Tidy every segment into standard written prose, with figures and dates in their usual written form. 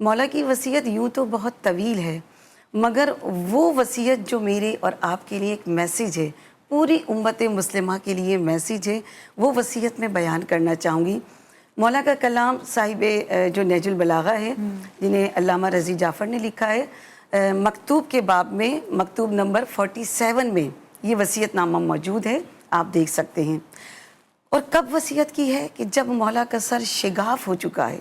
مولا کی وصیت یوں تو بہت طویل ہے، مگر وہ وصیت جو میرے اور آپ کے لیے ایک میسیج ہے، پوری امت مسلمہ کے لیے میسیج ہے، وہ وصیت میں بیان کرنا چاہوں گی۔ مولا کا کلام صاحب جو نہج البلاغہ ہے، جنہیں علامہ رضی جعفر نے لکھا ہے، مکتوب کے باب میں مکتوب نمبر 47 میں یہ وصیت نامہ موجود ہے، آپ دیکھ سکتے ہیں۔ اور کب وصیت کی ہے کہ جب مولا کا سر شگاف ہو چکا ہے،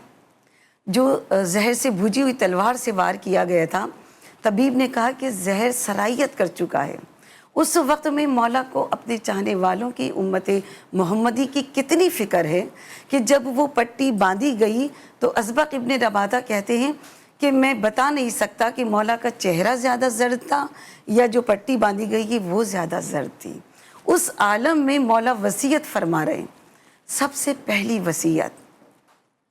جو زہر سے بھجی ہوئی تلوار سے وار کیا گیا تھا، طبیب نے کہا کہ زہر سرائیت کر چکا ہے۔ اس وقت میں مولا کو اپنے چاہنے والوں کی امت محمدی کی کتنی فکر ہے کہ جب وہ پٹی باندھی گئی تو اسبق ابن ربادہ کہتے ہیں کہ میں بتا نہیں سکتا کہ مولا کا چہرہ زیادہ زرد تھا یا جو پٹی باندھی گئی ہے وہ زیادہ زرد تھی۔ اس عالم میں مولا وصیت فرما رہے ہیں، سب سے پہلی وصیت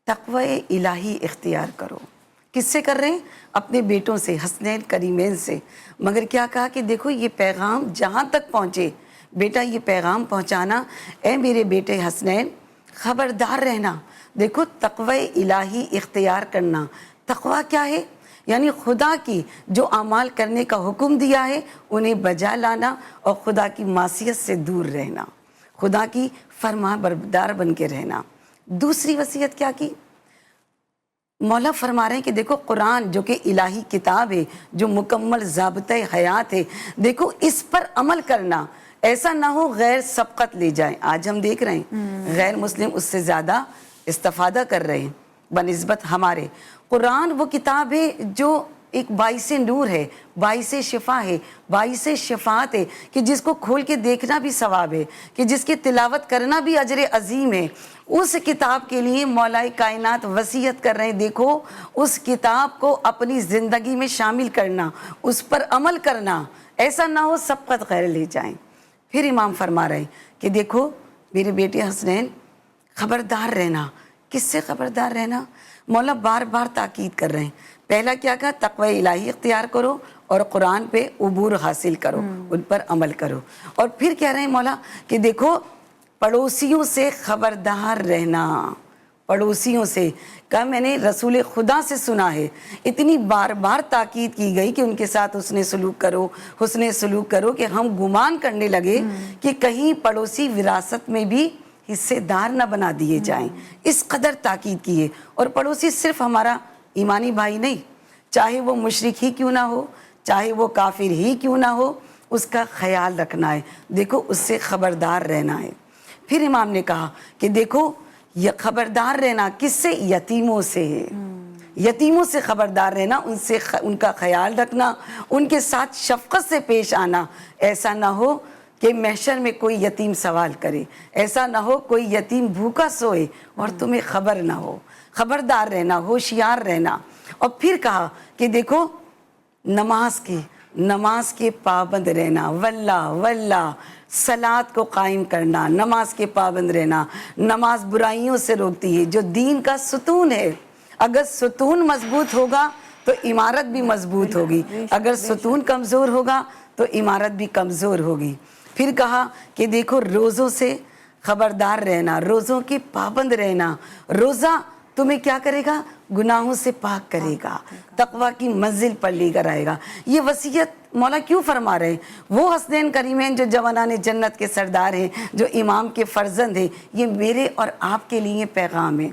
تقوی الہی اختیار کرو۔ کس سے کر رہے ہیں؟ اپنے بیٹوں سے، حسنین کریمین سے۔ مگر کیا کہا کہ دیکھو یہ پیغام جہاں تک پہنچے، بیٹا یہ پیغام پہنچانا، اے میرے بیٹے حسنین خبردار رہنا، دیکھو تقوی الہی اختیار کرنا۔ تقوی کیا ہے؟ یعنی خدا کی جو اعمال کرنے کا حکم دیا ہے انہیں بجا لانا اور خدا کی معصیت سے دور رہنا، خدا کی فرما بردار بن کے رہنا۔ دوسری وصیت کیا کی؟ مولا فرما رہے ہیں کہ دیکھو قرآن جو کہ الہی کتاب ہے، جو مکمل ضابطۂ حیات ہے، دیکھو اس پر عمل کرنا، ایسا نہ ہو غیر سبقت لے جائیں۔ آج ہم دیکھ رہے ہیں غیر مسلم اس سے زیادہ استفادہ کر رہے ہیں بنسبت ہمارے۔ قرآن وہ کتاب ہے جو ایک باعث نور ہے، باعث شفا ہے، باعث شفاعت ہے، کہ جس کو کھول کے دیکھنا بھی ثواب ہے، کہ جس کی تلاوت کرنا بھی اجر عظیم ہے۔ اس کتاب کے لیے مولا کائنات وصیت کر رہے ہیں، دیکھو اس کتاب کو اپنی زندگی میں شامل کرنا، اس پر عمل کرنا، ایسا نہ ہو سبقت غیر لے جائیں۔ پھر امام فرما رہے ہیں کہ دیکھو میرے بیٹے حسنین خبردار رہنا۔ کس سے خبردار رہنا؟ مولا بار بار تاکید کر رہے ہیں۔ پہلا کیا کہا؟ تقوی الہی اختیار کرو اور قرآن پہ عبور حاصل کرو، ان پر عمل کرو۔ اور پھر کہہ رہے ہیں مولا کہ دیکھو پڑوسیوں سے خبردار رہنا۔ پڑوسیوں سے کہا، میں نے رسول خدا سے سنا ہے، اتنی بار بار تاکید کی گئی کہ ان کے ساتھ حسن سلوک کرو، حسن سلوک کرو، کہ ہم گمان کرنے لگے کہ کہیں پڑوسی وراثت میں بھی حصے دار نہ بنا دیے جائیں۔ اس قدر تاکید کی ہے۔ اور پڑوسی صرف ہمارا ایمانی بھائی نہیں، چاہے وہ مشرک ہی کیوں نہ ہو، چاہے وہ کافر ہی کیوں نہ ہو، اس کا خیال رکھنا ہے، دیکھو اس سے خبردار رہنا ہے۔ پھر امام نے کہا کہ دیکھو یہ خبردار رہنا کس سے؟ یتیموں سے۔ یتیموں سے خبردار رہنا، ان کا خیال رکھنا، ان کے ساتھ شفقت سے پیش آنا۔ ایسا نہ ہو کہ محشر میں کوئی یتیم سوال کرے، ایسا نہ ہو کوئی یتیم بھوکا سوئے اور تمہیں خبر نہ ہو۔ خبردار رہنا، ہوشیار رہنا۔ اور پھر کہا کہ دیکھو نماز کے پابند رہنا، واللہ صلاۃ کو قائم کرنا، نماز کے پابند رہنا۔ نماز برائیوں سے روکتی ہے، جو دین کا ستون ہے۔ اگر ستون مضبوط ہوگا تو عمارت بھی مضبوط ہوگی، اگر ستون کمزور ہوگا تو عمارت بھی کمزور ہوگی۔ پھر کہا کہ دیکھو روزوں سے خبردار رہنا، روزوں کے پابند رہنا۔ روزہ تمہیں کیا کرے گا؟ گناہوں سے پاک کرے گا، تقوی کی منزل پر لے کر آئے گا۔ یہ وصیت مولا کیوں فرما رہے ہیں؟ وہ حسنین کریمین جو جوانان جنت کے سردار ہیں، جو امام کے فرزند ہیں، یہ میرے اور آپ کے لیے پیغام ہے۔